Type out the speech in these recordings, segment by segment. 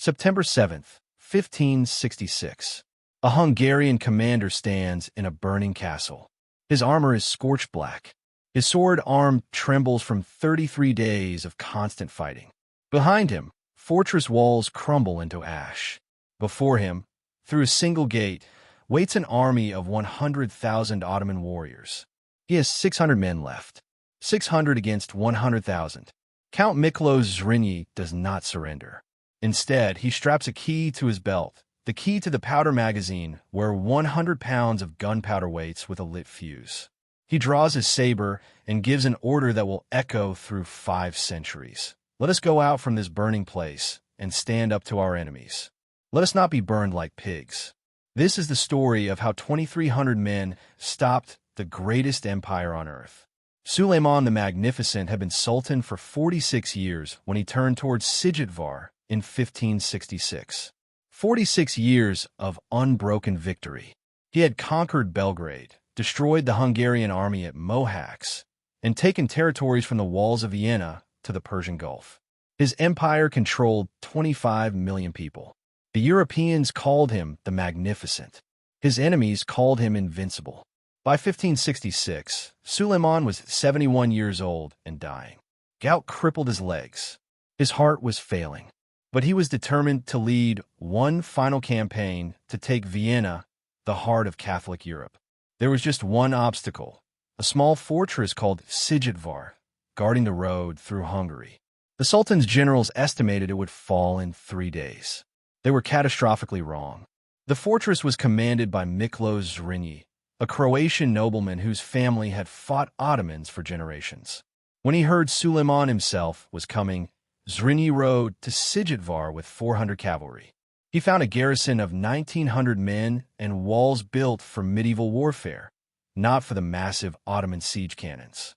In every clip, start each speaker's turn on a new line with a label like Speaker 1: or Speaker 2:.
Speaker 1: September 7th, 1566. A Hungarian commander stands in a burning castle. His armor is scorched black. His sword arm trembles from 33 days of constant fighting. Behind him, fortress walls crumble into ash. Before him, through a single gate, waits an army of 100,000 Ottoman warriors. He has 600 men left. 600 against 100,000. Count Miklos Zrinyi does not surrender. Instead, he straps a key to his belt, the key to the powder magazine where 100 pounds of gunpowder waits with a lit fuse. He draws his saber and gives an order that will echo through 5 centuries. Let us go out from this burning place and stand up to our enemies. Let us not be burned like pigs. This is the story of how 2,300 men stopped the greatest empire on earth. Suleiman the Magnificent had been sultan for 46 years when he turned towards Szigetvar in 1566. 46 years of unbroken victory. He had conquered Belgrade, destroyed the Hungarian army at Mohacs, and taken territories from the walls of Vienna to the Persian Gulf. His empire controlled 25 million people. The Europeans called him the Magnificent. His enemies called him invincible. By 1566, Suleiman was 71 years old and dying. Gout crippled his legs. His heart was failing. But he was determined to lead one final campaign to take Vienna, the heart of Catholic Europe. There was just one obstacle, a small fortress called Szigetvar, guarding the road through Hungary. The Sultan's generals estimated it would fall in 3 days. They were catastrophically wrong. The fortress was commanded by Miklos Zrinyi, a Croatian nobleman whose family had fought Ottomans for generations. When he heard Suleiman himself was coming, Zrinyi rode to Szigetvar with 400 cavalry. He found a garrison of 1,900 men and walls built for medieval warfare, not for the massive Ottoman siege cannons.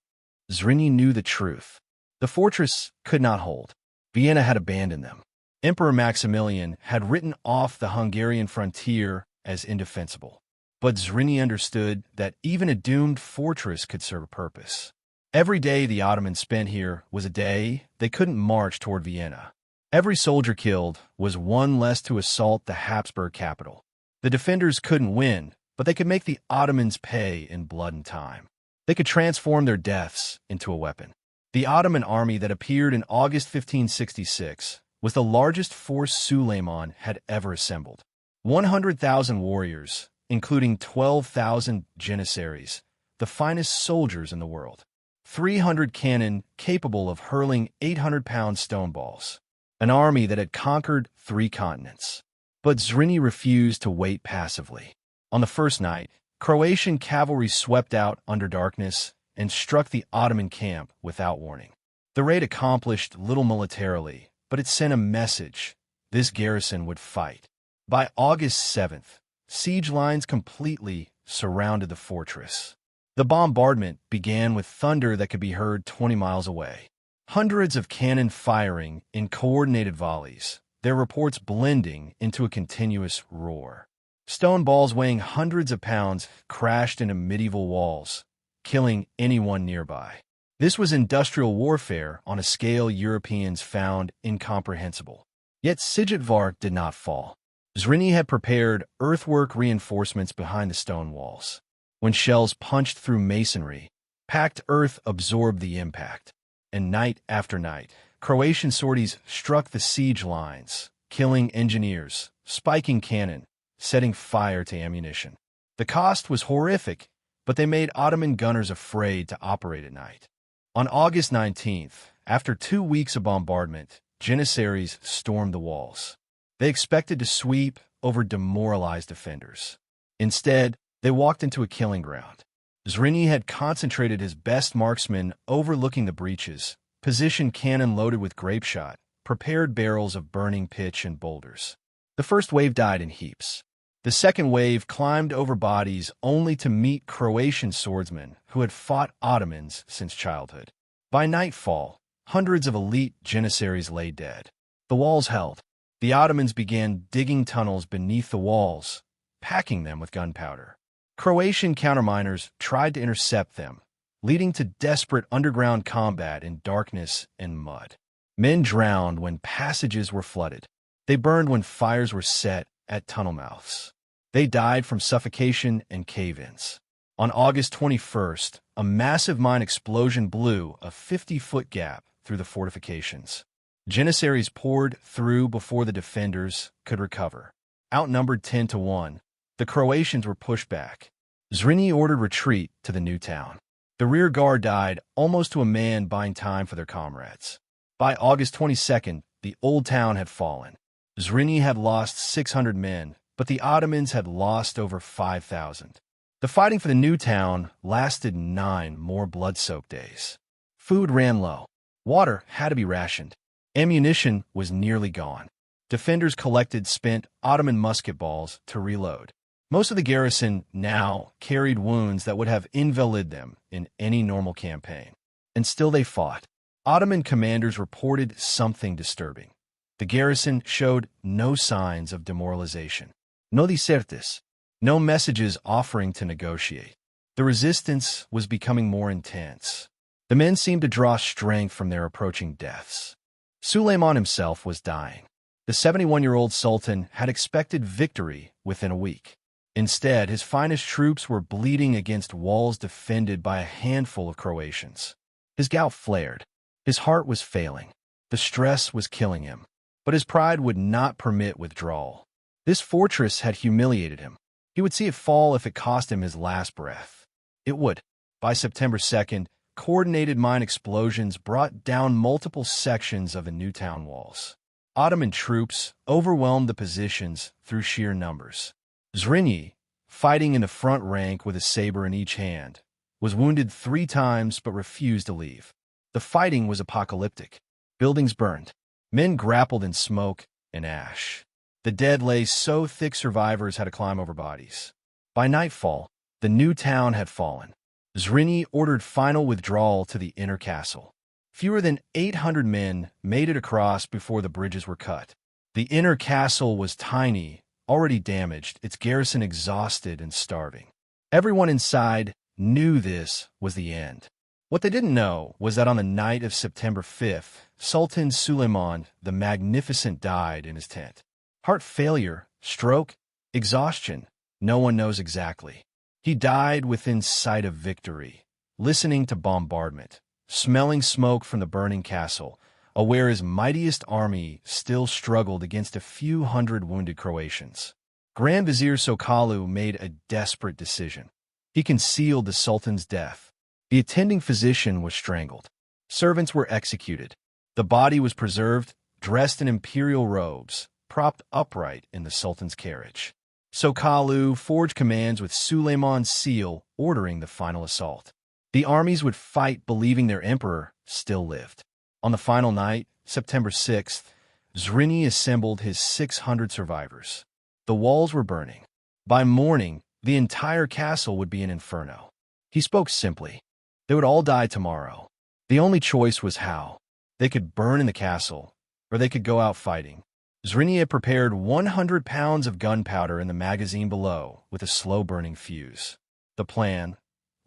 Speaker 1: Zrinyi knew the truth. The fortress could not hold. Vienna had abandoned them. Emperor Maximilian had written off the Hungarian frontier as indefensible. But Zrinyi understood that even a doomed fortress could serve a purpose. Every day the Ottomans spent here was a day they couldn't march toward Vienna. Every soldier killed was one less to assault the Habsburg capital. The defenders couldn't win, but they could make the Ottomans pay in blood and time. They could transform their deaths into a weapon. The Ottoman army that appeared in August 1566 was the largest force Suleiman had ever assembled. 100,000 warriors, including 12,000 janissaries, the finest soldiers in the world. 300 cannon capable of hurling 800-pound stone balls. An army that had conquered 3 continents. But Zrinyi refused to wait passively. On the first night, Croatian cavalry swept out under darkness and struck the Ottoman camp without warning. The raid accomplished little militarily, but it sent a message: this garrison would fight. By August 7th, siege lines completely surrounded the fortress. The bombardment began with thunder that could be heard 20 miles away. Hundreds of cannon firing in coordinated volleys, their reports blending into a continuous roar. Stone balls weighing hundreds of pounds crashed into medieval walls, killing anyone nearby. This was industrial warfare on a scale Europeans found incomprehensible. Yet Szigetvar did not fall. Zrinyi had prepared earthwork reinforcements behind the stone walls. When shells punched through masonry, packed earth absorbed the impact. And night after night, Croatian sorties struck the siege lines, killing engineers, spiking cannon, setting fire to ammunition. The cost was horrific, but they made Ottoman gunners afraid to operate at night. On August 19th, after 2 weeks of bombardment, janissaries stormed the walls. They expected to sweep over demoralized defenders. Instead, they walked into a killing ground. Zrinyi had concentrated his best marksmen overlooking the breaches, positioned cannon loaded with grapeshot, prepared barrels of burning pitch and boulders. The first wave died in heaps. The second wave climbed over bodies only to meet Croatian swordsmen who had fought Ottomans since childhood. By nightfall, hundreds of elite janissaries lay dead. The walls held. The Ottomans began digging tunnels beneath the walls, packing them with gunpowder. Croatian counterminers tried to intercept them, leading to desperate underground combat in darkness and mud. Men drowned when passages were flooded. They burned when fires were set at tunnel mouths. They died from suffocation and cave-ins. On August 21st, a massive mine explosion blew a 50-foot gap through the fortifications. Janissaries poured through before the defenders could recover. Outnumbered 10-1, the Croatians were pushed back. Zrinji ordered retreat to the new town. The rear guard died almost to a man buying time for their comrades. By August 22nd, the old town had fallen. Zrinji had lost 600 men, but the Ottomans had lost over 5,000. The fighting for the new town lasted 9 more blood-soaked days. Food ran low. Water had to be rationed. Ammunition was nearly gone. Defenders collected spent Ottoman musket balls to reload. Most of the garrison now carried wounds that would have invalided them in any normal campaign. And still they fought. Ottoman commanders reported something disturbing. The garrison showed no signs of demoralization. No disertes. No messages offering to negotiate. The resistance was becoming more intense. The men seemed to draw strength from their approaching deaths. Suleiman himself was dying. The 71-year-old sultan had expected victory within a week. Instead, his finest troops were bleeding against walls defended by a handful of Croatians. His gout flared. His heart was failing. The stress was killing him. But his pride would not permit withdrawal. This fortress had humiliated him. He would see it fall if it cost him his last breath. It would. By September 2nd, coordinated mine explosions brought down multiple sections of the new town walls. Ottoman troops overwhelmed the positions through sheer numbers. Zrinji, fighting in the front rank with a saber in each hand, was wounded 3 times but refused to leave. The fighting was apocalyptic. Buildings burned. Men grappled in smoke and ash. The dead lay so thick survivors had to climb over bodies. By nightfall, the new town had fallen. Zrinji ordered final withdrawal to the inner castle. Fewer than 800 men made it across before the bridges were cut. The inner castle was tiny, already damaged, its garrison exhausted and starving. Everyone inside knew this was the end. What they didn't know was that on the night of September 5th, Sultan Suleiman the Magnificent died in his tent. Heart failure, stroke, exhaustion, no one knows exactly. He died within sight of victory, listening to bombardment, smelling smoke from the burning castle, aware his mightiest army still struggled against a few hundred wounded Croatians. Grand Vizier Sokalu made a desperate decision. He concealed the Sultan's death. The attending physician was strangled. Servants were executed. The body was preserved, dressed in imperial robes, propped upright in the Sultan's carriage. Sokalu forged commands with Suleiman's seal, ordering the final assault. The armies would fight believing their emperor still lived. On the final night, September 6th, Zrinji assembled his 600 survivors. The walls were burning. By morning, the entire castle would be an inferno. He spoke simply. They would all die tomorrow. The only choice was how. They could burn in the castle, or they could go out fighting. Zrinji had prepared 100 pounds of gunpowder in the magazine below with a slow-burning fuse. The plan: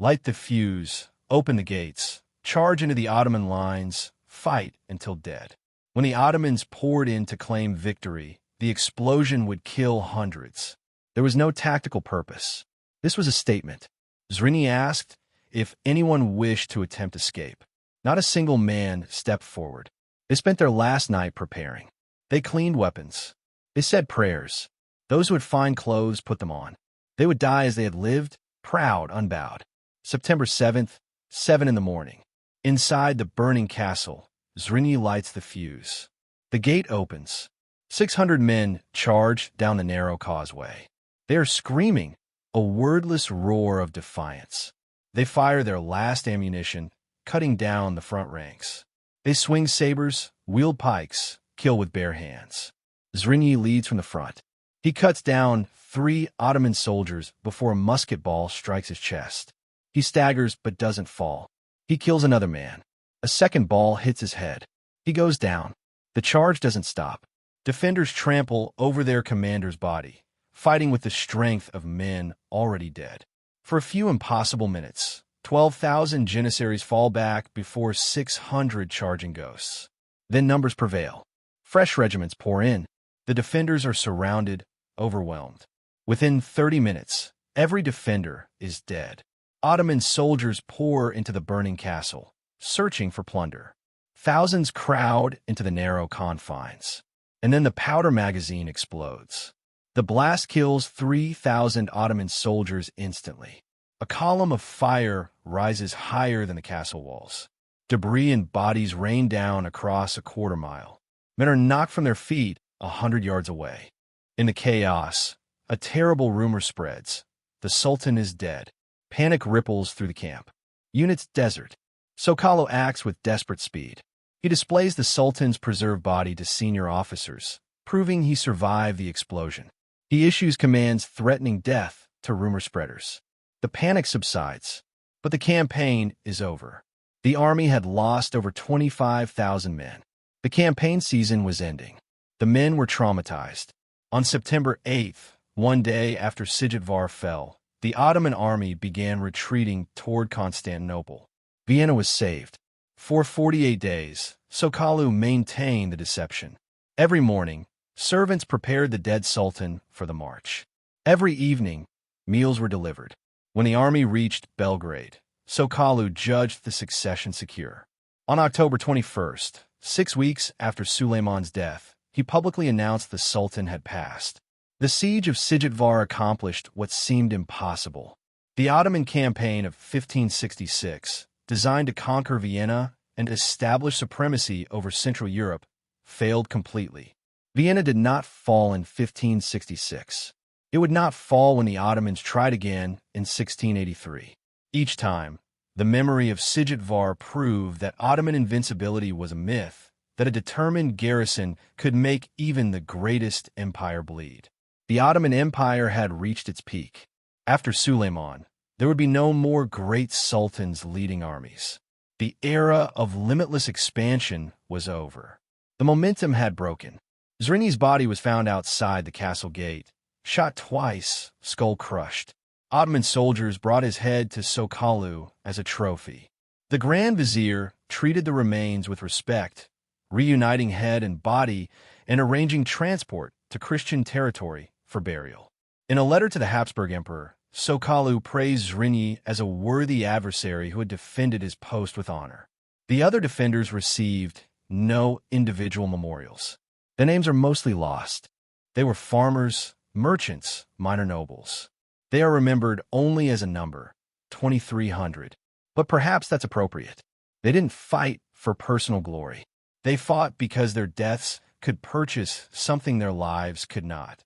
Speaker 1: light the fuse, open the gates, charge into the Ottoman lines, fight until dead. When the Ottomans poured in to claim victory, the explosion would kill hundreds. There was no tactical purpose. This was a statement. Zrinji asked if anyone wished to attempt escape. Not a single man stepped forward. They spent their last night preparing. They cleaned weapons. They said prayers. Those who would find clothes put them on. They would die as they had lived, proud, unbowed. September 7th, 7 in the morning. Inside the burning castle, Zrinji lights the fuse. The gate opens. 600 men charge down the narrow causeway. They are screaming, a wordless roar of defiance. They fire their last ammunition, cutting down the front ranks. They swing sabers, wield pikes, kill with bare hands. Zrinji leads from the front. He cuts down 3 Ottoman soldiers before a musket ball strikes his chest. He staggers but doesn't fall. He kills another man. A second ball hits his head. He goes down. The charge doesn't stop. Defenders trample over their commander's body, fighting with the strength of men already dead. For a few impossible minutes, 12,000 Janissaries fall back before 600 charging ghosts. Then numbers prevail. Fresh regiments pour in. The defenders are surrounded, overwhelmed. Within 30 minutes, every defender is dead. Ottoman soldiers pour into the burning castle, searching for plunder. Thousands crowd into the narrow confines. And then the powder magazine explodes. The blast kills 3,000 Ottoman soldiers instantly. A column of fire rises higher than the castle walls. Debris and bodies rain down across a quarter-mile. Men are knocked from their feet 100 yards away. In the chaos, a terrible rumor spreads. The Sultan is dead. Panic ripples through the camp. Units desert. Sokalo acts with desperate speed. He displays the Sultan's preserved body to senior officers, proving he survived the explosion. He issues commands threatening death to rumor spreaders. The panic subsides, but the campaign is over. The army had lost over 25,000 men. The campaign season was ending. The men were traumatized. On September 8th, one day after Szigetvar fell, the Ottoman army began retreating toward Constantinople. Vienna was saved. For 48 days, Sokalo maintained the deception. Every morning, servants prepared the dead sultan for the march. Every evening, meals were delivered. When the army reached Belgrade, Sokalo judged the succession secure. On October 21st, 6 weeks after Suleiman's death, he publicly announced the sultan had passed. The siege of Szigetvar accomplished what seemed impossible. The Ottoman campaign of 1566, designed to conquer Vienna and establish supremacy over Central Europe, failed completely. Vienna did not fall in 1566. It would not fall when the Ottomans tried again in 1683. Each time, the memory of Szigetvar proved that Ottoman invincibility was a myth, that a determined garrison could make even the greatest empire bleed. The Ottoman Empire had reached its peak. After Suleiman, there would be no more great sultans leading armies. The era of limitless expansion was over. The momentum had broken. Zrinyi's body was found outside the castle gate, shot twice, skull crushed. Ottoman soldiers brought his head to Sokalo as a trophy. The Grand Vizier treated the remains with respect, reuniting head and body and arranging transport to Christian territory for burial. In a letter to the Habsburg Emperor, Sokalo praised Zrinyi as a worthy adversary who had defended his post with honor. The other defenders received no individual memorials. Their names are mostly lost. They were farmers, merchants, minor nobles. They are remembered only as a number, 2,300. But perhaps that's appropriate. They didn't fight for personal glory. They fought because their deaths could purchase something their lives could not.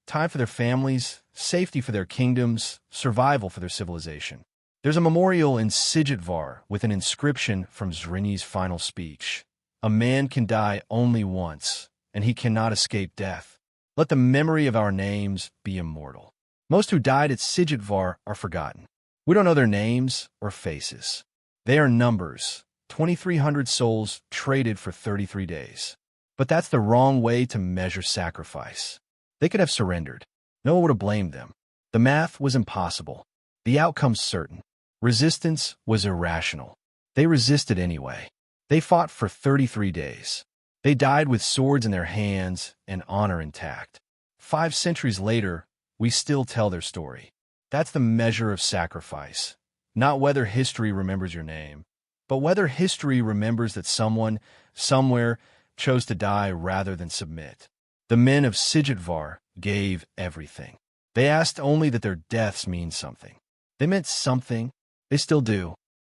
Speaker 1: Time for their families, safety for their kingdoms, survival for their civilization. There's a memorial in Szigetvar with an inscription from Zrinyi's final speech. A man can die only once, and he cannot escape death. Let the memory of our names be immortal. Most who died at Szigetvar are forgotten. We don't know their names or faces. They are numbers, 2,300 souls traded for 33 days. But that's the wrong way to measure sacrifice. They could have surrendered. No one would have blamed them. The math was impossible. The outcome certain. Resistance was irrational. They resisted anyway. They fought for 33 days. They died with swords in their hands and honor intact. 5 centuries later, we still tell their story. That's the measure of sacrifice. Not whether history remembers your name, but whether history remembers that someone, somewhere, chose to die rather than submit. The men of Szigetvar gave everything. They asked only that their deaths mean something. They meant something. They still do.